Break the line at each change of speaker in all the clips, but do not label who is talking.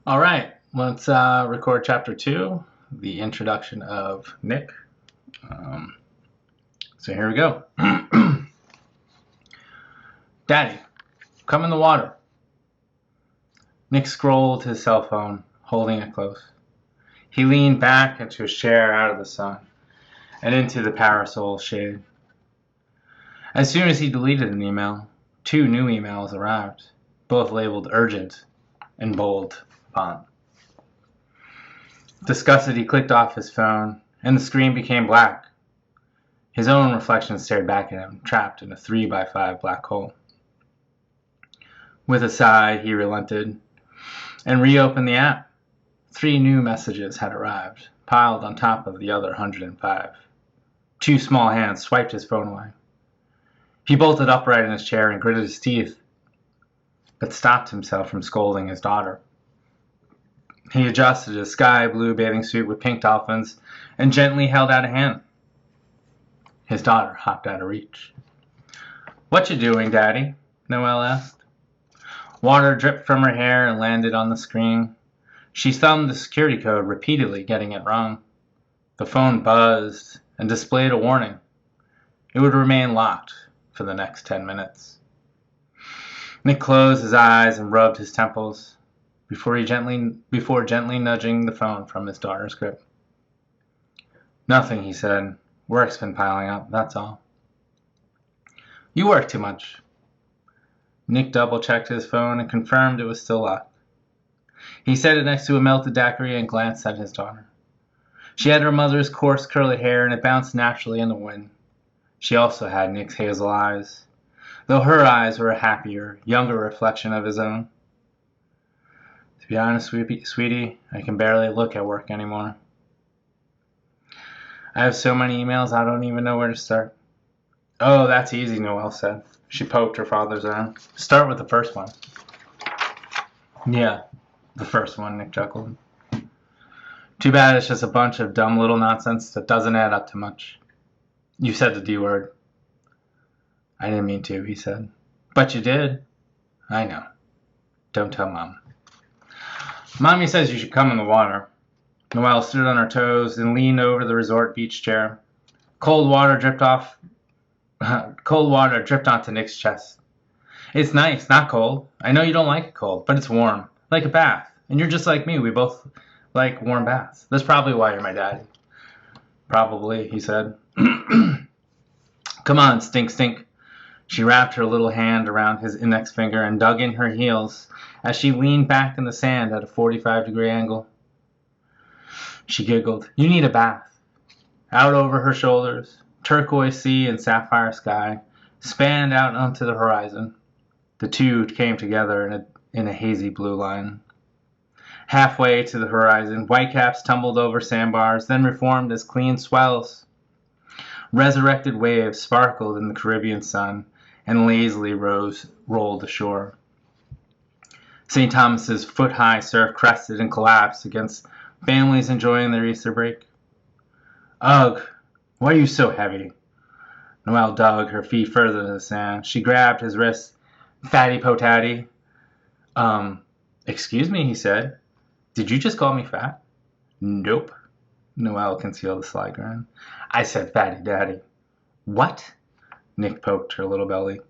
All right, let's record chapter 2, the introduction of Nick. So here we go. Daddy, come in the water. Nick scrolled his cell phone, holding it close. He leaned back into his chair out of the sun and into the parasol shade. As soon as he deleted an email, 2 new emails arrived, both labeled urgent in bold font. Disgusted, he clicked off his phone, and the screen became black. His own reflection stared back at him, trapped in a 3x5 black hole. With a sigh, he relented and reopened the app. 3 new messages had arrived, piled on top of the other 105. 2 small hands swiped his phone away. He bolted upright in his chair and gritted his teeth, but stopped himself from scolding his daughter. He adjusted his sky blue bathing suit with pink dolphins and gently held out a hand. His daughter hopped out of reach. "What you doing, Daddy?" Noelle asked. Water dripped from her hair and landed on the screen. She thumbed the security code repeatedly, getting it wrong. The phone buzzed and displayed a warning. It would remain locked for the next 10 minutes. Nick closed his eyes and rubbed his temples before gently nudging the phone from his daughter's grip. "Nothing," he said. "Work's been piling up, that's all." "You work too much." Nick double-checked his phone and confirmed it was still locked. He set it next to a melted daiquiri and glanced at his daughter. She had her mother's coarse curly hair and it bounced naturally in the wind. She also had Nick's hazel eyes, though her eyes were a happier, younger reflection of his own. "To be honest, sweetie, I can barely look at work anymore. I have so many emails I don't even know where to start." "Oh, that's easy," Noelle said. She poked her father's arm. "Start with the first one." "Yeah, the first one," Nick chuckled. "Too bad it's just a bunch of dumb little nonsense that doesn't add up to much." "You said the D word." "I didn't mean to," he said. "But you did." "I know. Don't tell Mom." "Mommy says you should come in the water." Noelle stood on her toes and leaned over the resort beach chair. Cold water dripped onto Nick's chest. "It's nice, not cold. I know you don't like it cold, but it's warm, like a bath. And you're just like me. We both like warm baths. That's probably why you're my daddy." "Probably," he said. "Come on, stink, stink." She wrapped her little hand around his index finger and dug in her heels as she leaned back in the sand at a 45-degree angle. She giggled. "You need a bath." Out over her shoulders, turquoise sea and sapphire sky spanned out onto the horizon. The two came together in a hazy blue line. Halfway to the horizon, whitecaps tumbled over sandbars, then reformed as clean swells. Resurrected waves sparkled in the Caribbean sun and lazily rolled ashore. St. Thomas's foot-high surf crested and collapsed against families enjoying their Easter break. "Ugh, why are you so heavy?" Noelle dug her feet further into the sand. She grabbed his wrist. "Fatty potatty." Excuse me," he said. "Did you just call me fat?" "Nope." Noelle concealed a sly grin. "I said fatty daddy." "What?" Nick poked her little belly.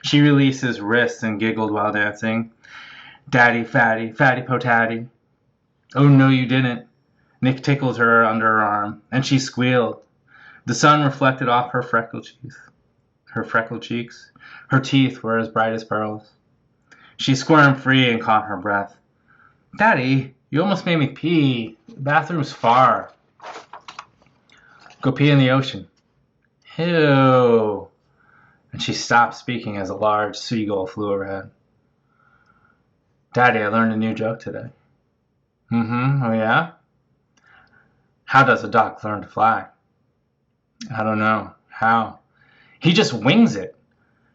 She released his wrist and giggled while dancing. "Daddy fatty, fatty potatty." "Oh, no, you didn't." Nick tickled her under her arm, and she squealed. The sun reflected off her freckled cheeks. Her teeth were as bright as pearls. She squirmed free and caught her breath. "Daddy, you almost made me pee. The bathroom's far." "Go pee in the ocean." "Ew." And she stopped speaking as a large seagull flew overhead. "Daddy, I learned a new joke today." Oh yeah? "How does a duck learn to fly?" "I don't know. How?" "He just wings it."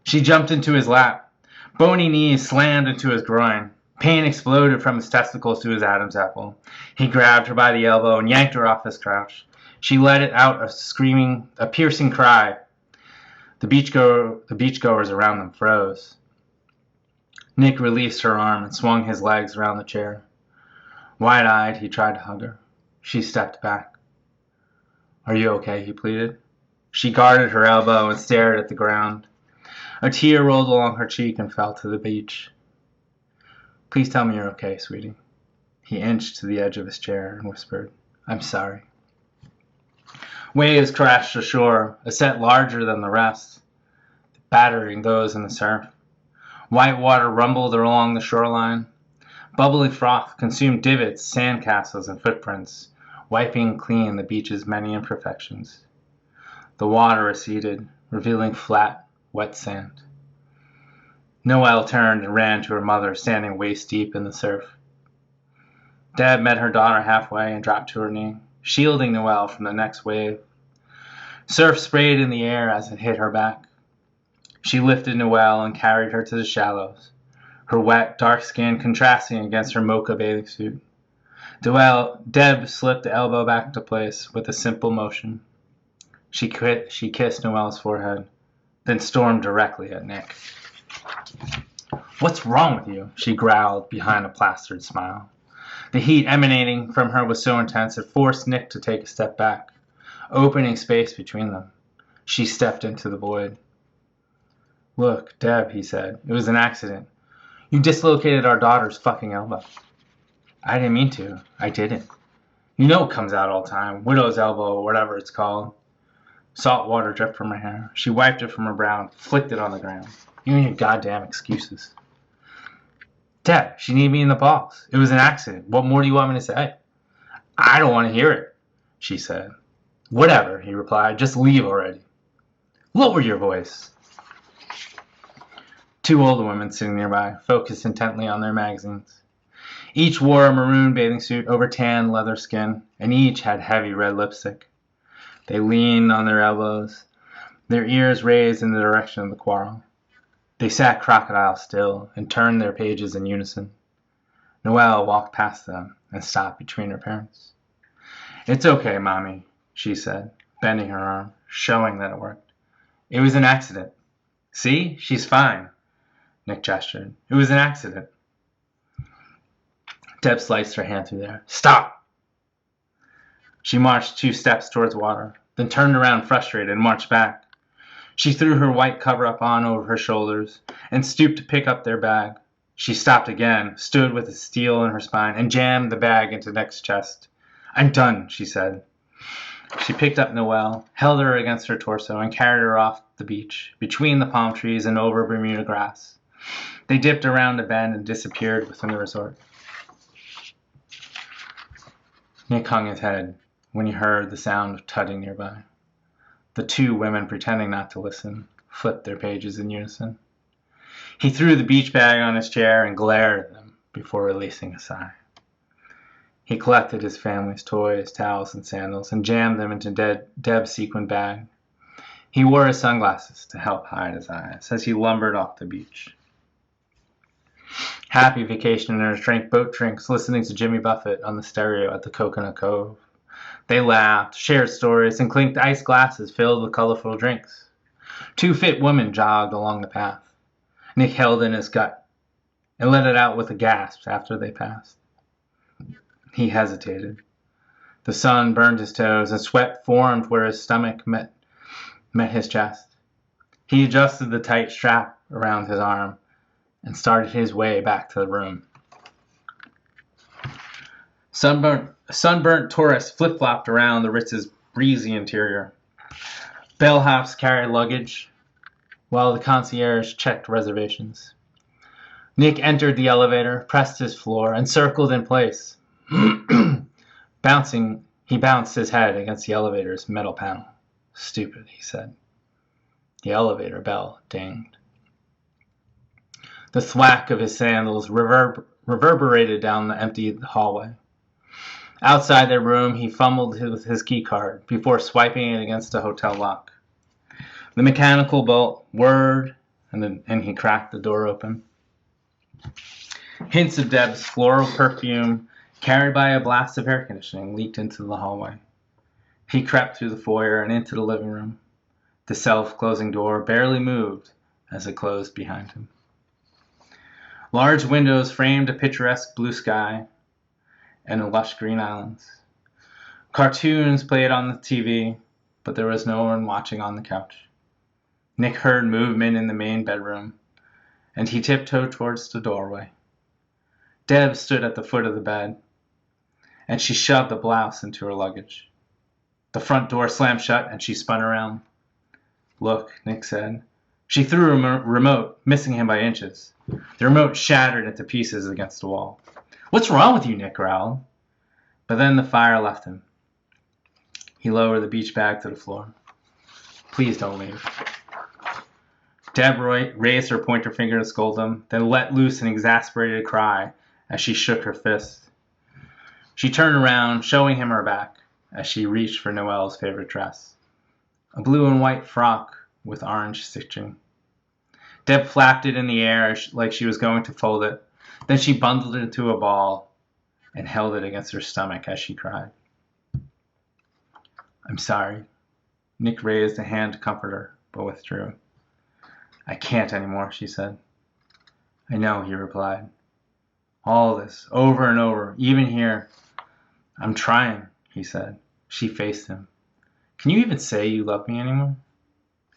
She jumped into his lap. Bony knees slammed into his groin. Pain exploded from his testicles to his Adam's apple. He grabbed her by the elbow and yanked her off his crouch. She let it out a piercing cry. The beachgoers around them froze. Nick released her arm and swung his legs around the chair. Wide-eyed, he tried to hug her. She stepped back. "Are you okay?" he pleaded. She guarded her elbow and stared at the ground. A tear rolled along her cheek and fell to the beach. "Please tell me you're okay, sweetie." He inched to the edge of his chair and whispered, "I'm sorry." Waves crashed ashore, a set larger than the rest, battering those in the surf. White water rumbled along the shoreline. Bubbly froth consumed divots, sandcastles, and footprints, wiping clean the beach's many imperfections. The water receded, revealing flat, wet sand. Noelle turned and ran to her mother, standing waist-deep in the surf. Deb met her daughter halfway and dropped to her knee, shielding Noelle from the next wave. Surf sprayed in the air as it hit her back. She lifted Noelle and carried her to the shallows, her wet, dark skin contrasting against her mocha bathing suit. Deb slipped the elbow back into place with a simple motion. She kissed Noelle's forehead, then stormed directly at Nick. "What's wrong with you?" she growled behind a plastered smile. The heat emanating from her was so intense it forced Nick to take a step back, opening space between them. She stepped into the void. "Look, Deb," he said, "it was an accident. You dislocated our daughter's fucking elbow." "I didn't mean to. I didn't. You know it comes out all the time. Widow's elbow, or whatever it's called." Salt water dripped from her hair. She wiped it from her brow and flicked it on the ground. "You and your goddamn excuses." "Deb, she needed me in the balls. It was an accident. What more do you want me to say?" "I don't want to hear it," she said. "Whatever," he replied. "Just leave already." "Lower your voice." Two older women sitting nearby focused intently on their magazines. Each wore a maroon bathing suit over tan leather skin, and each had heavy red lipstick. They leaned on their elbows, their ears raised in the direction of the quarrel. They sat crocodile still and turned their pages in unison. Noelle walked past them and stopped between her parents. "It's okay, Mommy," she said, bending her arm, showing that it worked. "It was an accident. See? She's fine." Nick gestured. "It was an accident." Deb sliced her hand through there. "Stop!" She marched 2 steps towards water, then turned around frustrated and marched back. She threw her white cover-up on over her shoulders and stooped to pick up their bag. She stopped again, stood with a steel in her spine, and jammed the bag into Nick's chest. "I'm done," she said. She picked up Noelle, held her against her torso, and carried her off the beach, between the palm trees and over Bermuda grass. They dipped around a bend and disappeared within the resort. Nick hung his head when he heard the sound of tutting nearby. The 2 women, pretending not to listen, flipped their pages in unison. He threw the beach bag on his chair and glared at them before releasing a sigh. He collected his family's toys, towels, and sandals and jammed them into Deb's sequin bag. He wore his sunglasses to help hide his eyes as he lumbered off the beach. Happy vacationers drank boat drinks, listening to Jimmy Buffett on the stereo at the Coconut Cove. They laughed, shared stories, and clinked iced glasses filled with colorful drinks. 2 fit women jogged along the path. Nick held in his gut and let it out with a gasp after they passed. He hesitated. The sun burned his toes, and sweat formed where his stomach met his chest. He adjusted the tight strap around his arm and started his way back to the room. Sunburnt tourists flip-flopped around the Ritz's breezy interior. Bellhops carried luggage, while the concierge checked reservations. Nick entered the elevator, pressed his floor, and circled in place. He bounced his head against the elevator's metal panel. "Stupid," he said. The elevator bell dinged. The thwack of his sandals reverberated down the empty hallway. Outside their room, he fumbled with his key card before swiping it against a hotel lock. The mechanical bolt whirred, and he cracked the door open. Hints of Deb's floral perfume, carried by a blast of air conditioning, leaked into the hallway. He crept through the foyer and into the living room. The self-closing door barely moved as it closed behind him. Large windows framed a picturesque blue sky. and the lush green islands. Cartoons played on the TV, but there was no one watching on the couch. Nick heard movement in the main bedroom, and he tiptoed towards the doorway. Deb stood at the foot of the bed, and she shoved the blouse into her luggage. The front door slammed shut, and she spun around. "Look," Nick said. She threw a remote, missing him by inches. The remote shattered into pieces against the wall. "What's wrong with you?" Nick growled. But then the fire left him. He lowered the beach bag to the floor. "Please don't leave." Deb raised her pointer finger to scold him, then let loose an exasperated cry as she shook her fist. She turned around, showing him her back, as she reached for Noelle's favorite dress, a blue and white frock with orange stitching. Deb flapped it in the air like she was going to fold it. Then she bundled it into a ball and held it against her stomach as she cried. "I'm sorry." Nick raised a hand to comfort her, but withdrew. "I can't anymore," she said. "I know," he replied. "All this, over and over, even here." "I'm trying," he said. She faced him. "Can you even say you love me anymore?"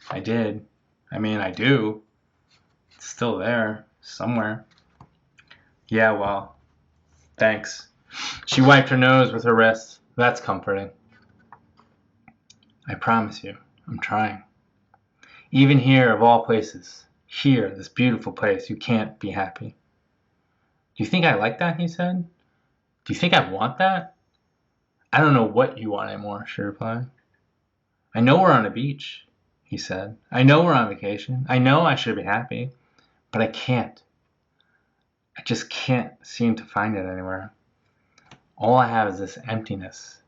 "I did. I do. It's still there, somewhere." "Yeah, well, thanks." She wiped her nose with her wrist. "That's comforting." "I promise you, I'm trying. Even here, of all places, here, this beautiful place, you can't be happy." "Do you think I like that?" he said. "Do you think I want that?" "I don't know what you want anymore," she replied. "I know we're on a beach," he said. "I know we're on vacation. I know I should be happy, but I can't. I just can't seem to find it anywhere. All I have is this emptiness,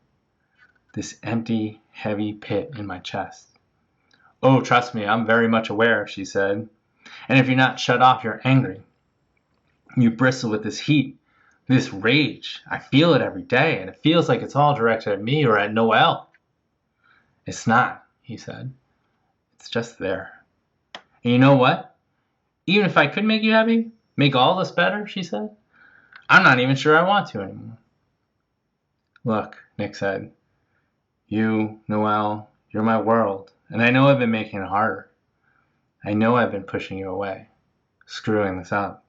this empty, heavy pit in my chest." "Oh, trust me, I'm very much aware," she said. "And if you're not shut off, you're angry. You bristle with this heat, this rage. I feel it every day, and it feels like it's all directed at me or at Noelle." "It's not," he said. "It's just there. And you know what? Even if I could make you happy, make all this better," she said, "I'm not even sure I want to anymore." "Look," Nick said. "You, Noelle, you're my world, and I know I've been making it harder. I know I've been pushing you away, screwing this up.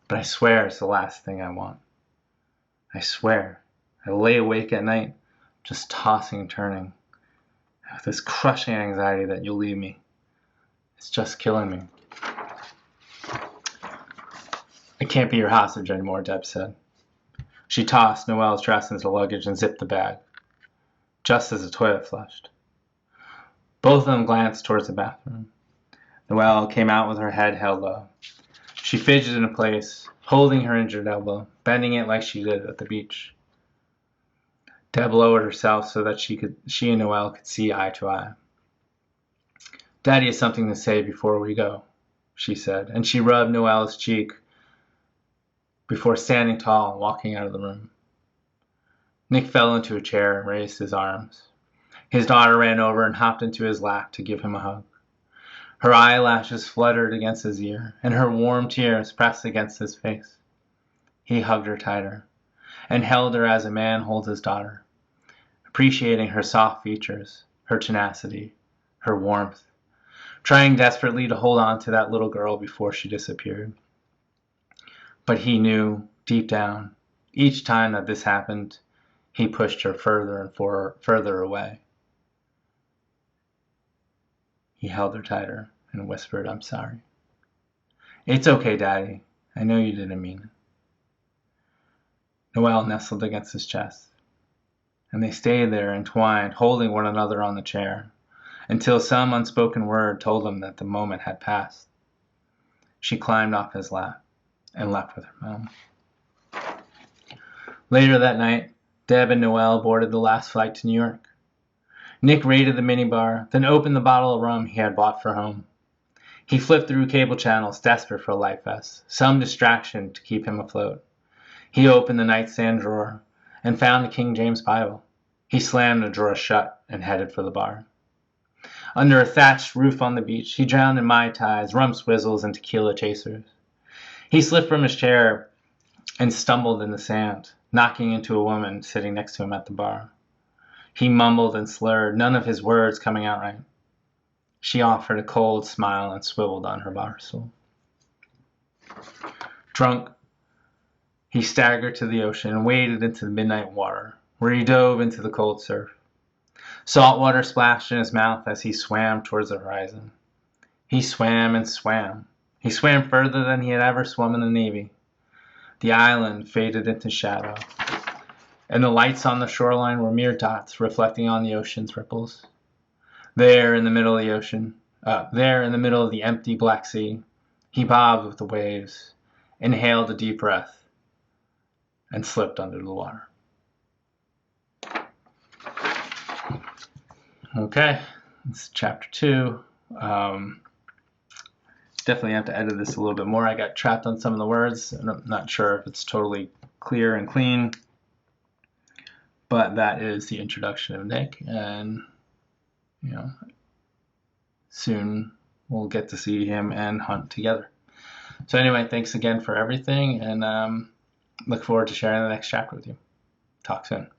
But I swear it's the last thing I want. I swear. I lay awake at night, just tossing and turning, with this crushing anxiety that you'll leave me. It's just killing me." "I can't be your hostage anymore," Deb said. She tossed Noelle's dress into the luggage and zipped the bag, just as the toilet flushed. Both of them glanced towards the bathroom. Noelle came out with her head held low. She fidgeted in place, holding her injured elbow, bending it like she did at the beach. Deb lowered herself so that she and Noelle could see eye to eye. "Daddy has something to say before we go," she said, and she rubbed Noelle's cheek before standing tall and walking out of the room. Nick fell into a chair and raised his arms. His daughter ran over and hopped into his lap to give him a hug. Her eyelashes fluttered against his ear, and her warm tears pressed against his face. He hugged her tighter, and held her as a man holds his daughter, appreciating her soft features, her tenacity, her warmth, trying desperately to hold on to that little girl before she disappeared. But he knew, deep down, each time that this happened, he pushed her further and further away. He held her tighter and whispered, "I'm sorry." "It's okay, Daddy. I know you didn't mean it." Noelle nestled against his chest, and they stayed there entwined, holding one another on the chair, until some unspoken word told them that the moment had passed. She climbed off his lap and left with her mom. Later that night, Deb and Noelle boarded the last flight to New York. Nick raided the minibar, then opened the bottle of rum he had bought for home. He flipped through cable channels, desperate for a life vest, some distraction to keep him afloat. He opened the nightstand drawer and found the King James Bible. He slammed the drawer shut and headed for the bar. Under a thatched roof on the beach, he drowned in Mai Tais, rum swizzles, and tequila chasers. He slipped from his chair and stumbled in the sand, knocking into a woman sitting next to him at the bar. He mumbled and slurred, none of his words coming out right. She offered a cold smile and swiveled on her bar stool. Drunk, he staggered to the ocean and waded into the midnight water, where he dove into the cold surf. Salt water splashed in his mouth as he swam towards the horizon. He swam and swam. He swam further than he had ever swum in the Navy. The island faded into shadow, and the lights on the shoreline were mere dots reflecting on the ocean's ripples. There in the middle of the ocean, there in the middle of the empty Black Sea, he bobbed with the waves, inhaled a deep breath, and slipped under the water. Okay, it's chapter 2. Definitely have to edit this a little bit more. I got trapped on some of the words, and I'm not sure if it's totally clear and clean. But that is the introduction of Nick, and soon we'll get to see him and Hunt together. So anyway, thanks again for everything, and look forward to sharing the next chapter with you. Talk soon.